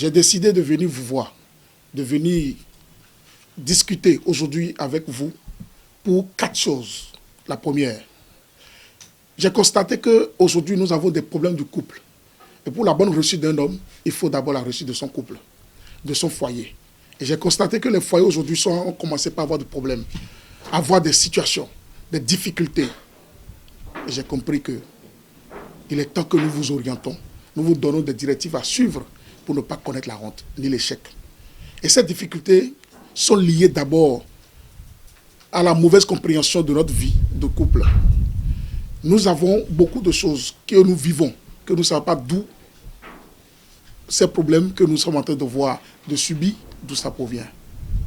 j'ai décidé de venir vous voir, de venir discuter aujourd'hui avec vous pour 4 choses. La première, j'ai constaté qu'aujourd'hui, nous avons des problèmes de couple. Et pour la bonne réussite d'un homme, il faut d'abord la réussite de son couple, de son foyer. Et j'ai constaté que les foyers aujourd'hui ont commencé par avoir des problèmes, avoir des situations, des difficultés. Et j'ai compris qu'il est temps que nous vous orientons, nous vous donnons des directives à suivre pour ne pas connaître la honte ni l'échec. Et ces difficultés sont liées d'abord à la mauvaise compréhension de notre vie de couple. Nous avons beaucoup de choses que nous vivons, que nous ne savons pas d'où ces problèmes que nous sommes en train de voir, de subir, d'où ça provient.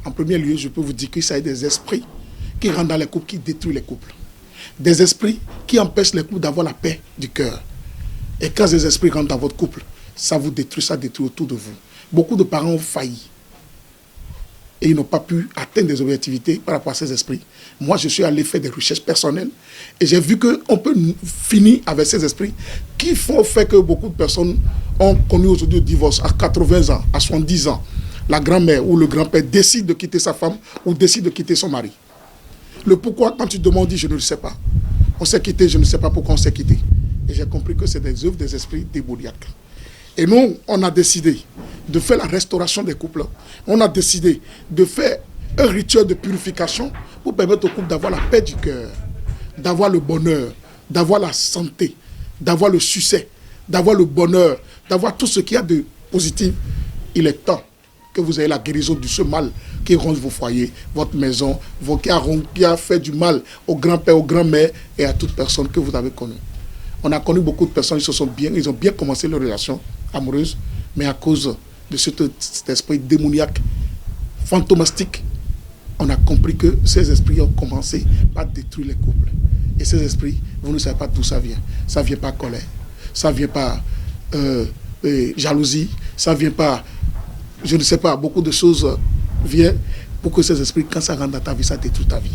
En premier lieu, je peux vous dire qu'il s'agit des esprits qui rentrent dans les couples, qui détruisent les couples. Des esprits qui empêchent les couples d'avoir la paix du cœur. Et quand ces esprits rentrent dans votre couple, ça vous détruit, ça détruit autour de vous. Beaucoup de parents ont failli. Et ils n'ont pas pu atteindre des objectivités par rapport à ces esprits. Moi, je suis allé faire des recherches personnelles et j'ai vu qu'on peut finir avec ces esprits qui font fait que beaucoup de personnes ont connu aujourd'hui le divorce à 80 ans, à 70 ans. La grand-mère ou le grand-père décide de quitter sa femme ou décide de quitter son mari. Le pourquoi, quand tu demandes, je ne le sais pas. On s'est quitté, je ne sais pas pourquoi on s'est quitté. Et j'ai compris que c'est des œuvres des esprits démoniaques. Et nous, on a décidé de faire la restauration des couples. On a décidé de faire un rituel de purification pour permettre aux couples d'avoir la paix du cœur, d'avoir le bonheur, d'avoir la santé, d'avoir le succès, d'avoir le bonheur, d'avoir tout ce qu'il y a de positif. Il est temps que vous ayez la guérison de ce mal qui ronge vos foyers, votre maison, qui a fait du mal au grand-père, aux grand-mères et à toute personne que vous avez connue. On a connu beaucoup de personnes, ils ont bien commencé leur relation amoureuse, mais à cause de cet esprit démoniaque, fantomastique, on a compris que ces esprits ont commencé par détruire les couples. Et ces esprits, vous ne savez pas d'où ça vient. Ça ne vient pas colère, ça ne vient pas jalousie, ça ne vient pas, je ne sais pas, beaucoup de choses viennent pour que ces esprits, quand ça rentre dans ta vie, ça détruit ta vie.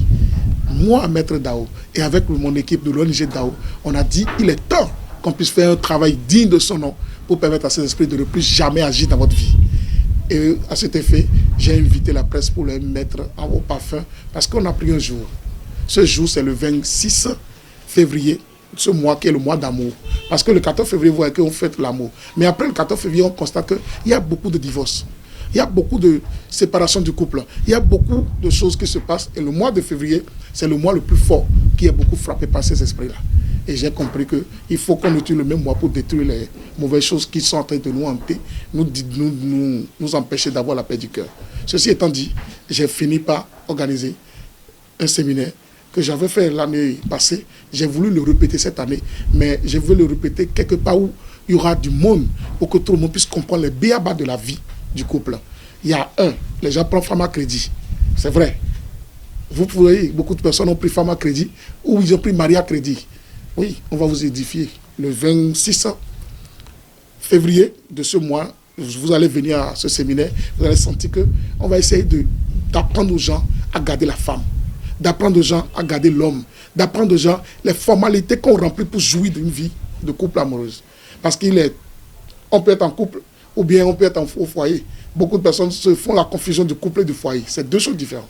Moi, Maître Dao, et avec mon équipe de l'ONG Dao, on a dit il est temps qu'on puisse faire un travail digne de son nom pour permettre à ces esprits de ne plus jamais agir dans votre vie. Et à cet effet, j'ai invité la presse pour les mettre en haut parfum parce qu'on a pris un jour. Ce jour, c'est le 26 février, ce mois qui est le mois d'amour. Parce que le 14 février, vous voyez qu'on fête l'amour. Mais après le 14 février, on constate qu'il y a beaucoup de divorces. Il y a beaucoup de séparation du couple. Il y a beaucoup de choses qui se passent. Et le mois de février, c'est le mois le plus fort qui est beaucoup frappé par ces esprits-là. Et j'ai compris qu'il faut qu'on utilise le même mois pour détruire les mauvaises choses qui sont en train de nous hanter, nous empêcher d'avoir la paix du cœur. Ceci étant dit, j'ai fini par organiser un séminaire que j'avais fait l'année passée. J'ai voulu le répéter cette année, mais je veux le répéter quelque part où il y aura du monde pour que tout le monde puisse comprendre les béabas de la vie du couple. Il y a les gens prennent femme à crédit. C'est vrai. Vous pouvez, beaucoup de personnes ont pris femme à crédit ou ils ont pris mari à crédit. Oui, on va vous édifier. Le 26 février de ce mois, vous allez venir à ce séminaire, vous allez sentir qu'on va essayer d'apprendre aux gens à garder la femme, d'apprendre aux gens à garder l'homme, d'apprendre aux gens les formalités qu'on remplit pour jouir d'une vie de couple amoureuse. Parce on peut être en couple ou bien on peut être au foyer. Beaucoup de personnes se font la confusion du couple et du foyer. C'est deux choses différentes.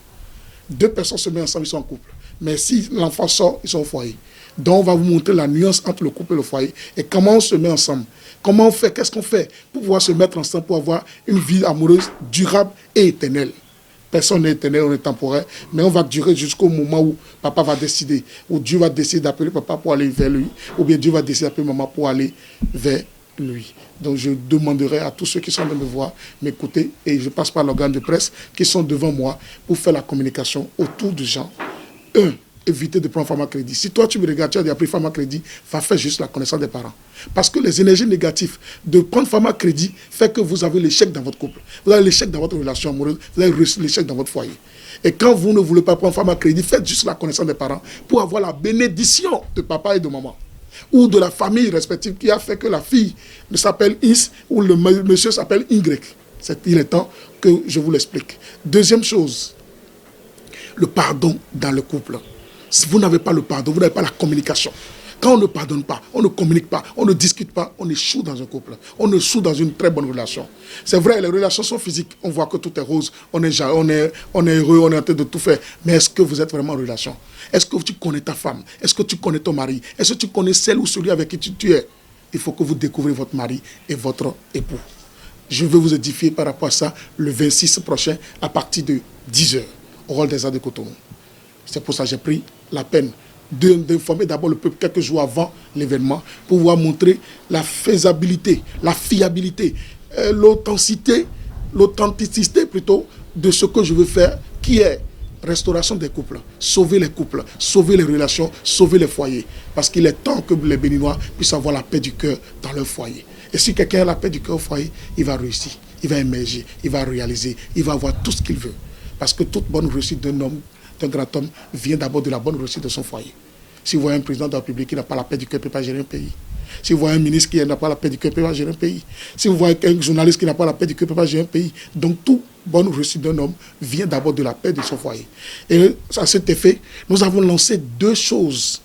Deux personnes se mettent ensemble, ils sont en couple. Mais si l'enfant sort, ils sont au foyer. Donc, on va vous montrer la nuance entre le couple et le foyer et comment on se met ensemble. Comment on fait, qu'est-ce qu'on fait pour pouvoir se mettre ensemble, pour avoir une vie amoureuse durable et éternelle. Personne n'est éternel, on est temporaire, mais on va durer jusqu'au moment où papa va décider, où Dieu va décider d'appeler papa pour aller vers lui, ou bien Dieu va décider d'appeler maman pour aller vers lui. Donc, je demanderai à tous ceux qui sont en train de me voir, m'écouter, et je passe par l'organe de presse qui sont devant moi pour faire la communication autour de gens. Éviter de prendre femme à crédit. Si toi, tu me regardes, tu as déjà pris femme à crédit, va faire juste la connaissance des parents. Parce que les énergies négatives de prendre femme à crédit fait que vous avez l'échec dans votre couple. Vous avez l'échec dans votre relation amoureuse, vous avez l'échec dans votre foyer. Et quand vous ne voulez pas prendre femme à crédit, faites juste la connaissance des parents pour avoir la bénédiction de papa et de maman. Ou de la famille respective qui a fait que la fille s'appelle Is ou le monsieur s'appelle Y. Il est temps que je vous l'explique. Deuxième chose, le pardon dans le couple. Si vous n'avez pas le pardon, vous n'avez pas la communication. Quand on ne pardonne pas, on ne communique pas, on ne discute pas, on échoue dans un couple. On échoue dans une très bonne relation. C'est vrai, les relations sont physiques. On voit que tout est rose, on est heureux, on est en train de tout faire. Mais est-ce que vous êtes vraiment en relation? Est-ce que tu connais ta femme? Est-ce que tu connais ton mari? Est-ce que tu connais celle ou celui avec qui tu es? Il faut que vous découvrez votre mari et votre époux. Je vais vous édifier par rapport à ça le 26 prochain à partir de 10h au rôle des Arts de Cotonou. C'est pour ça que j'ai pris la peine d'informer d'abord le peuple quelques jours avant l'événement pour pouvoir montrer la faisabilité, la fiabilité, l'authenticité plutôt de ce que je veux faire, qui est restauration des couples, sauver les couples, sauver les relations, sauver les foyers. Parce qu'il est temps que les Béninois puissent avoir la paix du cœur dans leur foyer. Et si quelqu'un a la paix du cœur au foyer, il va réussir, il va émerger, il va réaliser, il va avoir tout ce qu'il veut. Parce que toute bonne réussite d'un homme, d'un grand homme, vient d'abord de la bonne réussite de son foyer. Si vous voyez un président de la République qui n'a pas la paix du cœur, il ne peut pas gérer un pays. Si vous voyez un ministre qui n'a pas la paix du cœur, il ne peut pas gérer un pays. Si vous voyez un journaliste qui n'a pas la paix du cœur, il ne peut pas gérer un pays. Donc, toute bonne réussite d'un homme vient d'abord de la paix de son foyer. Et à cet effet, nous avons lancé deux choses.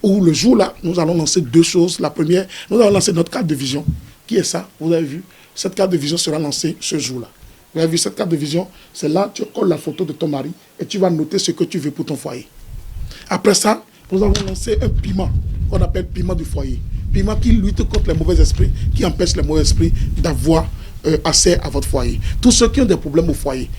Ou le jour-là, nous allons lancer deux choses. La première, nous allons lancer notre carte de vision. Qui est ça? Vous avez vu? Cette carte de vision sera lancée ce jour-là. Vous avez vu cette carte de vision? C'est là, tu colles la photo de ton mari et tu vas noter ce que tu veux pour ton foyer. Après ça, nous avons lancé un piment qu'on appelle piment du foyer. Piment qui lutte contre les mauvais esprits, qui empêche les mauvais esprits d'avoir accès à votre foyer. Tous ceux qui ont des problèmes au foyer,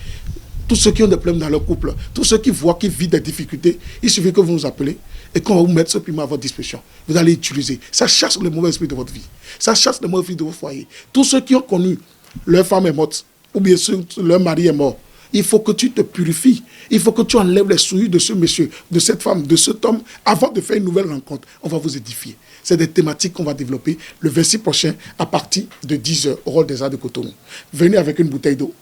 tous ceux qui ont des problèmes dans leur couple, tous ceux qui voient, qui vivent des difficultés, il suffit que vous nous appelez et qu'on va vous mettre ce piment à votre disposition. Vous allez l'utiliser. Ça chasse les mauvais esprits de votre vie. Ça chasse les mauvais esprits de votre foyer. Tous ceux qui ont connu leur femme est morte, ou bien leur mari est mort, il faut que tu te purifies. Il faut que tu enlèves les souillures de ce monsieur, de cette femme, de cet homme, avant de faire une nouvelle rencontre. On va vous édifier. C'est des thématiques qu'on va développer le 26 prochain à partir de 10h au rôle des Arts de Cotonou. Venez avec une bouteille d'eau.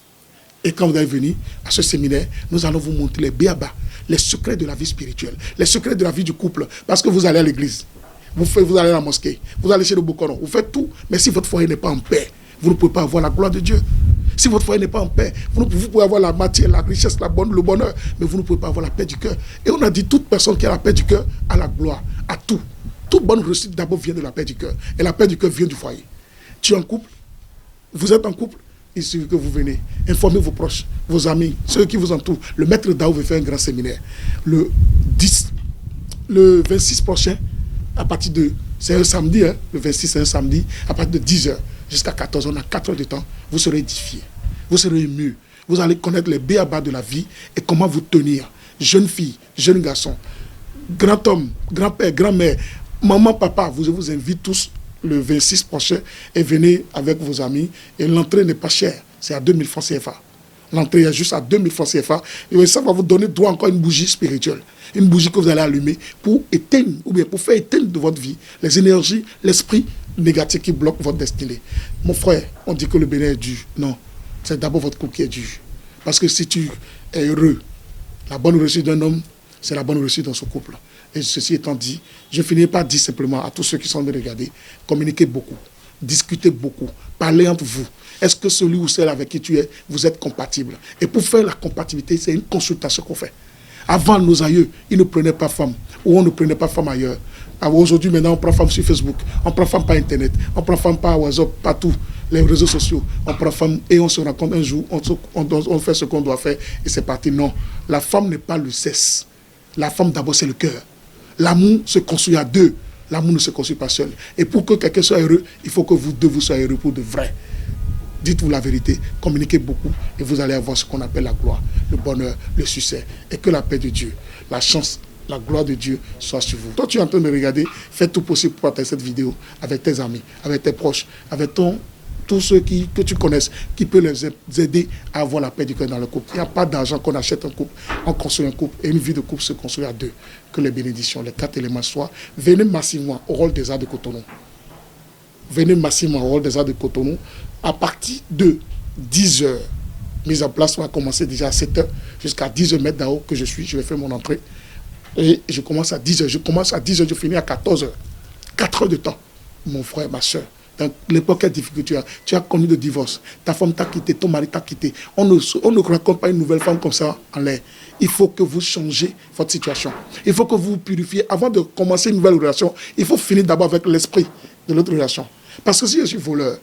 Et quand vous allez venir à ce séminaire, nous allons vous montrer les béabas, les secrets de la vie spirituelle, les secrets de la vie du couple. Parce que vous allez à l'église, vous allez à la mosquée, vous allez chez le Bokoron, vous faites tout. Mais si votre foyer n'est pas en paix, vous ne pouvez pas avoir la gloire de Dieu. Si votre foyer n'est pas en paix, vous pouvez avoir la matière, la richesse, le bonheur, mais vous ne pouvez pas avoir la paix du cœur. Et on a dit, toute personne qui a la paix du cœur a la gloire, a tout. Toute bonne réussite d'abord vient de la paix du cœur. Et la paix du cœur vient du foyer. Tu es en couple, vous êtes en couple, il suffit que vous venez, informez vos proches, vos amis, ceux qui vous entourent. Le maître Dao veut faire un grand séminaire. Le 26 prochain, à partir de, c'est un samedi, le 26 c'est un samedi, à partir de 10h jusqu'à 14h, on a 4 heures de temps, vous serez édifiés, vous serez émus, vous allez connaître les béabas de la vie et comment vous tenir. Jeune fille, jeune garçon, grand homme, grand-père, grand-mère, maman, papa, je vous invite tous le 26 prochain et venez avec vos amis. Et l'entrée n'est pas chère, c'est à 2000 francs CFA. L'entrée est juste à 2000 francs CFA. Et ça va vous donner droit encore une bougie spirituelle. Une bougie que vous allez allumer pour éteindre, ou bien pour faire éteindre de votre vie les énergies, l'esprit négatif qui bloque votre destinée. Mon frère, on dit que le bénin est dur. Non, c'est d'abord votre couple qui est dur. Parce que si tu es heureux, la bonne réussite d'un homme, c'est la bonne réussite dans son couple. Et ceci étant dit, je finirai par dire simplement à tous ceux qui sont en train de regarder, communiquez beaucoup, discutez beaucoup, parlez entre vous. Est-ce que celui ou celle avec qui tu es, vous êtes compatible? Et pour faire la compatibilité, c'est une consultation qu'on fait. Avant, nos aïeux, ils ne prenaient pas femme, ou on ne prenait pas femme ailleurs. Alors aujourd'hui, maintenant, on prend femme sur Facebook, on prend femme par Internet, on prend femme par WhatsApp, partout, les réseaux sociaux. On prend femme et on se rencontre un jour, on fait ce qu'on doit faire et c'est parti. Non, la femme n'est pas le sexe. La femme, d'abord, c'est le cœur. L'amour se construit à deux. L'amour ne se construit pas seul. Et pour que quelqu'un soit heureux, il faut que vous deux vous soyez heureux pour de vrai. Dites-vous la vérité, communiquez beaucoup et vous allez avoir ce qu'on appelle la gloire, le bonheur, le succès. Et que la paix de Dieu, la chance, la gloire de Dieu soit sur vous. Toi, tu es en train de regarder, fais tout possible pour partager cette vidéo avec tes amis, avec tes proches, avec tous ceux que tu connaisses, qui peuvent les aider à avoir la paix du cœur dans le couple. Il n'y a pas d'argent qu'on achète un couple, on construit un couple et une vie de couple se construit à deux. Que les bénédictions, les 4 éléments soient. Venez massivement au rôle des Arts de Cotonou. Venez massivement au rôle des Arts de Cotonou à partir de 10h. Mise en place va commencer déjà à 7h jusqu'à 10h mètres d'en haut que je suis. Je vais faire mon entrée. Et je commence à 10h. Je commence à 10h, je finis à 14h. 4 heures de temps. Mon frère, ma soeur, dans l'époque de difficulté, tu as connu de divorce, ta femme t'a quitté, ton mari t'a quitté. On ne raconte pas une nouvelle femme comme ça en l'air. Il faut que vous changez votre situation. Il faut que vous vous purifiez. Avant de commencer une nouvelle relation, il faut finir d'abord avec l'esprit de l'autre relation. Parce que si je suis voleur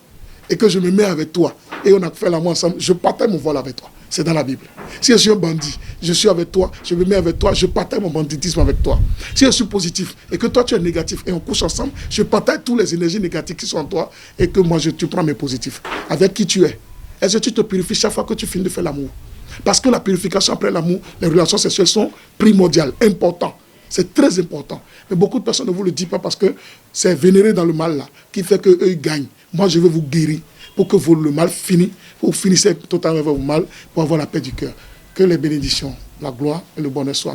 et que je me mets avec toi et on a fait l'amour ensemble, je partage mon vol avec toi. C'est dans la Bible. Si je suis un bandit, je suis avec toi, je me mets avec toi, je partage mon banditisme avec toi. Si je suis positif et que toi tu es négatif et on couche ensemble, je partage toutes les énergies négatives qui sont en toi et que moi tu prends mes positifs. Avec qui tu es. Est-ce que tu te purifies chaque fois que tu finis de faire l'amour? Parce que la purification après l'amour, les relations sexuelles sont primordiales, importantes. C'est très important. Mais beaucoup de personnes ne vous le disent pas parce que c'est vénéré dans le mal là qui fait qu'eux ils gagnent. Moi je veux vous guérir pour que le mal finisse, vous finissez totalement avec le mal pour avoir la paix du cœur. Que les bénédictions, la gloire et le bonheur soient